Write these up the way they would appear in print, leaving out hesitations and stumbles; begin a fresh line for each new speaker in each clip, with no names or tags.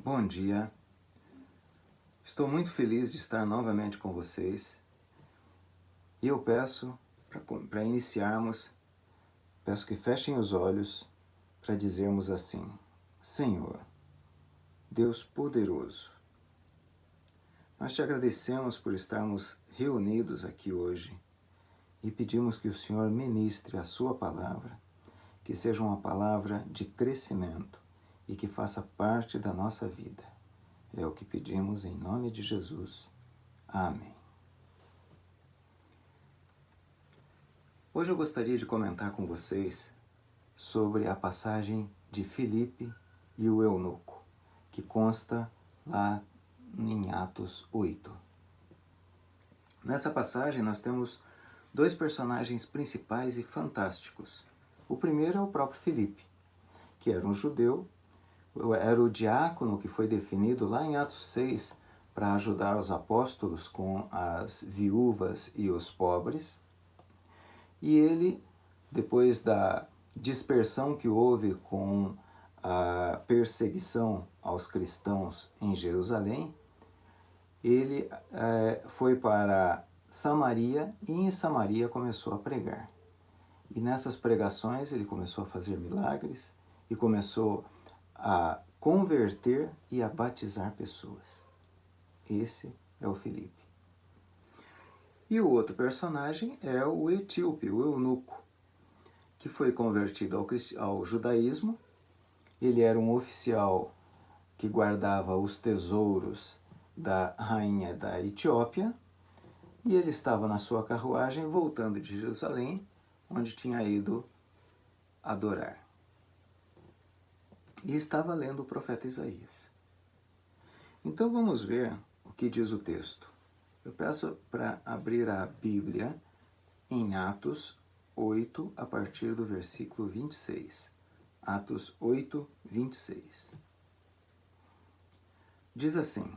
Bom dia, estou muito feliz de estar novamente com vocês e eu peço, para iniciarmos, peço que fechem os olhos para dizermos assim: Senhor, Deus poderoso, nós te agradecemos por estarmos reunidos aqui hoje e pedimos que o Senhor ministre a sua palavra, que seja uma palavra de crescimento e que faça parte da nossa vida. É o que pedimos em nome de Jesus. Amém. Hoje eu gostaria de comentar com vocês sobre a passagem de Filipe e o eunuco, que consta lá em Atos 8. Nessa passagem nós temos dois personagens principais e fantásticos. O primeiro é o próprio Filipe, que era um judeu, era o diácono que foi definido lá em Atos 6 para ajudar os apóstolos com as viúvas e os pobres. E ele, depois da dispersão que houve com a perseguição aos cristãos em Jerusalém, ele foi para Samaria e em Samaria começou a pregar. E nessas pregações ele começou a fazer milagres e começou a converter e a batizar pessoas. Esse é o Filipe. E o outro personagem é o etíope, o eunuco, que foi convertido ao judaísmo. Ele era um oficial que guardava os tesouros da rainha da Etiópia e ele estava na sua carruagem voltando de Jerusalém, onde tinha ido adorar. E estava lendo o profeta Isaías. Então vamos ver o que diz o texto. Eu peço para abrir a Bíblia em Atos 8, a partir do versículo 26. Atos 8, 26. Diz assim: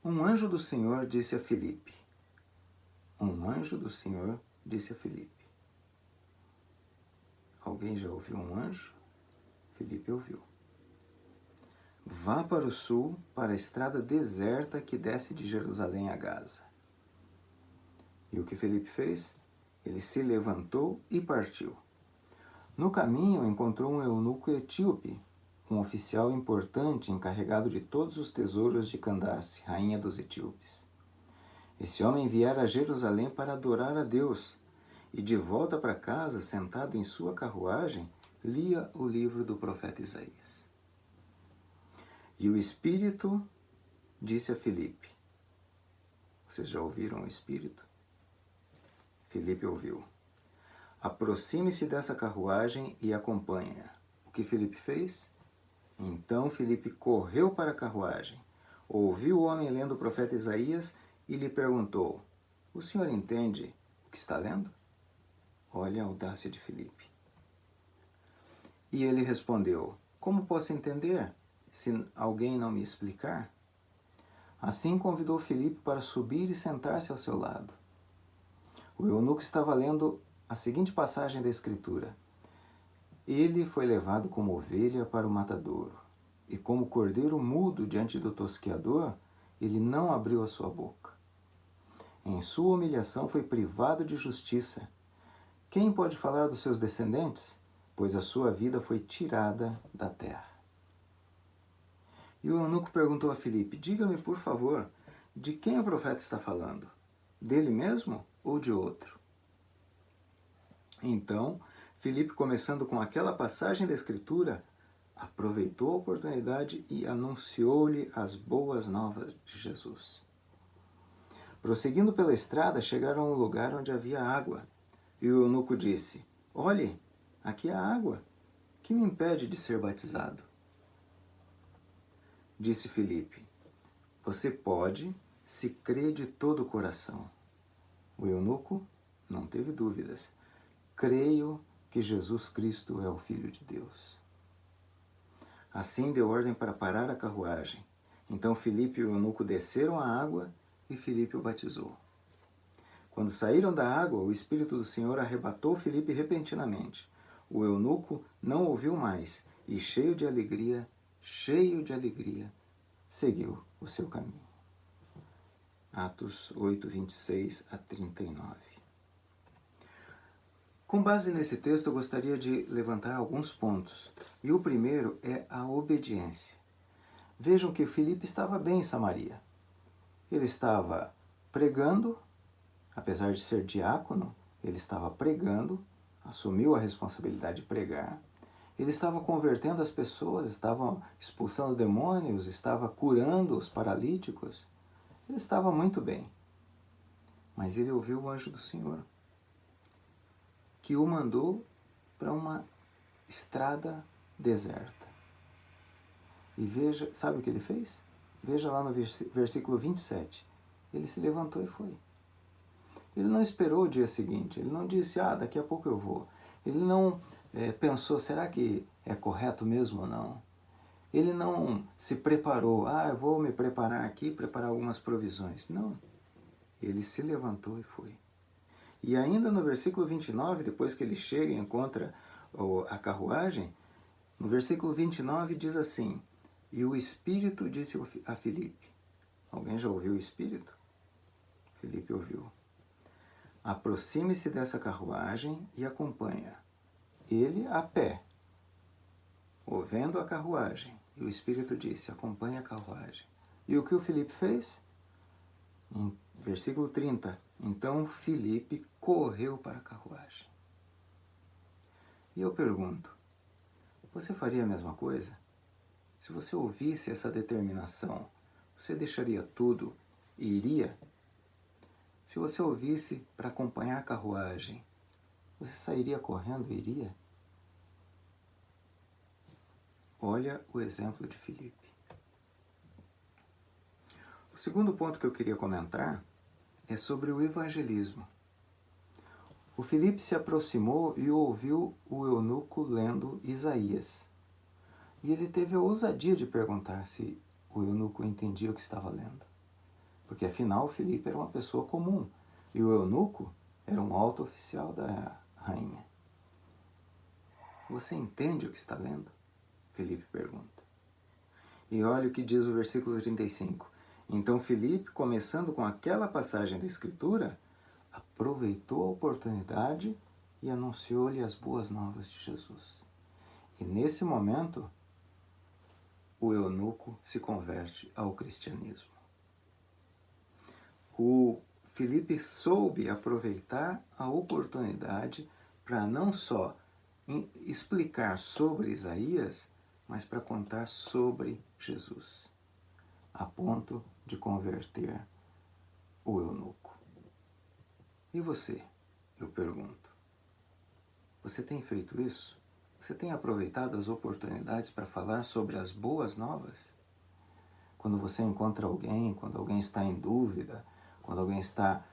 Um anjo do Senhor disse a Filipe. Um anjo do Senhor disse a Filipe. Alguém já ouviu um anjo? Filipe ouviu. Vá para o sul, para a estrada deserta que desce de Jerusalém a Gaza. E o que Filipe fez? Ele se levantou e partiu. No caminho encontrou um eunuco etíope, um oficial importante encarregado de todos os tesouros de Candace, rainha dos etíopes. Esse homem viera a Jerusalém para adorar a Deus, e de volta para casa, sentado em sua carruagem, lia o livro do profeta Isaías. E o Espírito disse a Filipe. Vocês já ouviram o Espírito? Filipe ouviu. Aproxime-se dessa carruagem e acompanhe-a. O que Filipe fez? Então Filipe correu para a carruagem, ouviu o homem lendo o profeta Isaías e lhe perguntou: O senhor entende o que está lendo? Olha a audácia de Filipe. E ele respondeu: Como posso entender, se alguém não me explicar? Assim convidou Filipe para subir e sentar-se ao seu lado. O eunuco estava lendo a seguinte passagem da Escritura: Ele foi levado como ovelha para o matadouro, e como cordeiro mudo diante do tosqueador, ele não abriu a sua boca. Em sua humilhação foi privado de justiça. Quem pode falar dos seus descendentes? Pois a sua vida foi tirada da terra. E o eunuco perguntou a Filipe: Diga-me, por favor, de quem o profeta está falando? Dele mesmo ou de outro? Então, Filipe, começando com aquela passagem da Escritura, aproveitou a oportunidade e anunciou-lhe as boas novas de Jesus. Prosseguindo pela estrada, chegaram a um lugar onde havia água. E o eunuco disse: Olhe, aqui há água. Que me impede de ser batizado? Disse Filipe: Você pode, se crê de todo o coração. O eunuco não teve dúvidas. Creio que Jesus Cristo é o Filho de Deus. Assim deu ordem para parar a carruagem. Então Filipe e o eunuco desceram à água e Filipe o batizou. Quando saíram da água, o Espírito do Senhor arrebatou Filipe repentinamente. O eunuco não ouviu mais e, cheio de alegria, cheio de alegria, seguiu o seu caminho. Atos 8, 26 a 39. Com base nesse texto, eu gostaria de levantar alguns pontos. E o primeiro é a obediência. Vejam que Filipe estava bem em Samaria. Ele estava pregando, apesar de ser diácono, ele estava pregando, assumiu a responsabilidade de pregar. Ele estava convertendo as pessoas, estava expulsando demônios, estava curando os paralíticos. Ele estava muito bem. Mas ele ouviu o anjo do Senhor, que o mandou para uma estrada deserta. E veja, sabe o que ele fez? Veja lá no versículo 27. Ele se levantou e foi. Ele não esperou o dia seguinte, ele não disse, daqui a pouco eu vou. Ele não pensou, será que é correto mesmo ou não? Ele não se preparou, eu vou me preparar aqui, preparar algumas provisões. Não, ele se levantou e foi. E ainda no versículo 29, depois que ele chega e encontra a carruagem, no versículo 29 diz assim, e o Espírito disse a Filipe. Alguém já ouviu o Espírito? Filipe ouviu. Aproxime-se dessa carruagem e acompanha. Ele a pé, ouvindo a carruagem. E o Espírito disse, acompanhe a carruagem. E o que o Filipe fez? Em versículo 30, então Filipe correu para a carruagem. E eu pergunto, você faria a mesma coisa? Se você ouvisse essa determinação, você deixaria tudo e iria? Se você ouvisse para acompanhar a carruagem, você sairia correndo e iria? Olha o exemplo de Filipe. O segundo ponto que eu queria comentar é sobre o evangelismo. O Filipe se aproximou e ouviu o eunuco lendo Isaías. E ele teve a ousadia de perguntar se o eunuco entendia o que estava lendo. Porque afinal Filipe era uma pessoa comum e o eunuco era um alto oficial da rainha. Você entende o que está lendo? Filipe pergunta. E olha o que diz o versículo 35. Então Filipe, começando com aquela passagem da Escritura, aproveitou a oportunidade e anunciou-lhe as boas novas de Jesus. E nesse momento, o eunuco se converte ao cristianismo. O Filipe soube aproveitar a oportunidade para não só explicar sobre Isaías, mas para contar sobre Jesus, a ponto de converter o eunuco. E você, eu pergunto, você tem feito isso? Você tem aproveitado as oportunidades para falar sobre as boas novas? Quando você encontra alguém, quando alguém está em dúvida, quando alguém está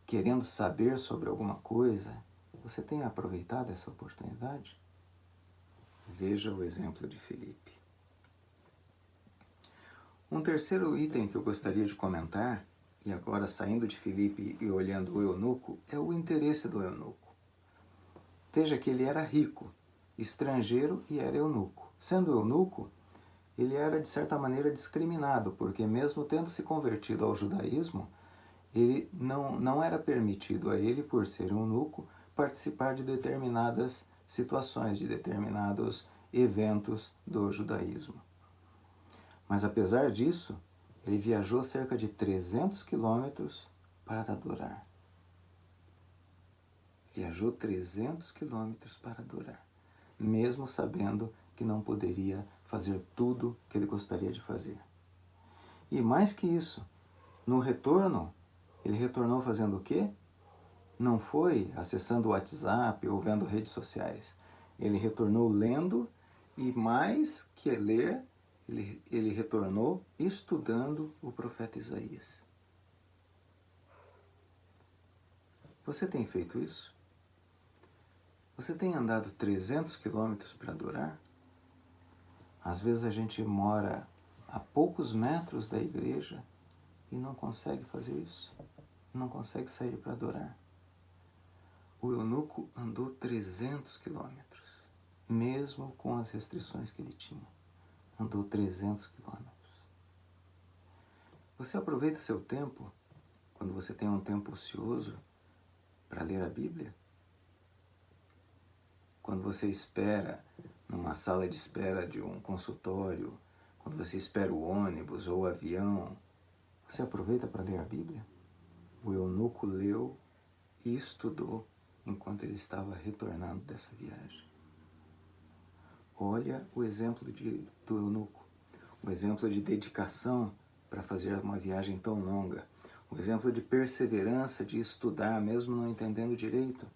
querendo saber sobre alguma coisa, você tem aproveitado essa oportunidade? Veja o exemplo de Filipe. Um terceiro item que eu gostaria de comentar, e agora saindo de Filipe e olhando o eunuco, é o interesse do eunuco. Veja que ele era rico, estrangeiro e era eunuco. Sendo eunuco, ele era de certa maneira discriminado, porque mesmo tendo se convertido ao judaísmo, ele não era permitido a ele, por ser eunuco, participar de determinadas situações, de determinados eventos do judaísmo. Mas apesar disso, ele viajou cerca de 300 quilômetros para adorar. Viajou 300 quilômetros para adorar, mesmo sabendo que não poderia fazer tudo que ele gostaria de fazer. E mais que isso, no retorno, ele retornou fazendo o quê? Não foi acessando o WhatsApp ou vendo redes sociais. Ele retornou lendo e, mais que ler, ele retornou estudando o profeta Isaías. Você tem feito isso? Você tem andado 300 quilômetros para adorar? Às vezes a gente mora a poucos metros da igreja e não consegue fazer isso. Não consegue sair para adorar. O eunuco andou 300 quilômetros, mesmo com as restrições que ele tinha. andou 300 quilômetros. Você aproveita seu tempo, quando você tem um tempo ocioso, para ler a Bíblia? Quando você espera numa sala de espera de um consultório, quando você espera o ônibus ou o avião, você aproveita para ler a Bíblia? O eunuco leu e estudou enquanto ele estava retornando dessa viagem. Olha o exemplo do eunuco, o exemplo de dedicação para fazer uma viagem tão longa, o exemplo de perseverança, de estudar mesmo não entendendo direito,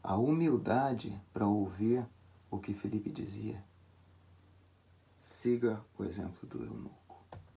a humildade para ouvir o que Felipe dizia. Siga o exemplo do eunuco.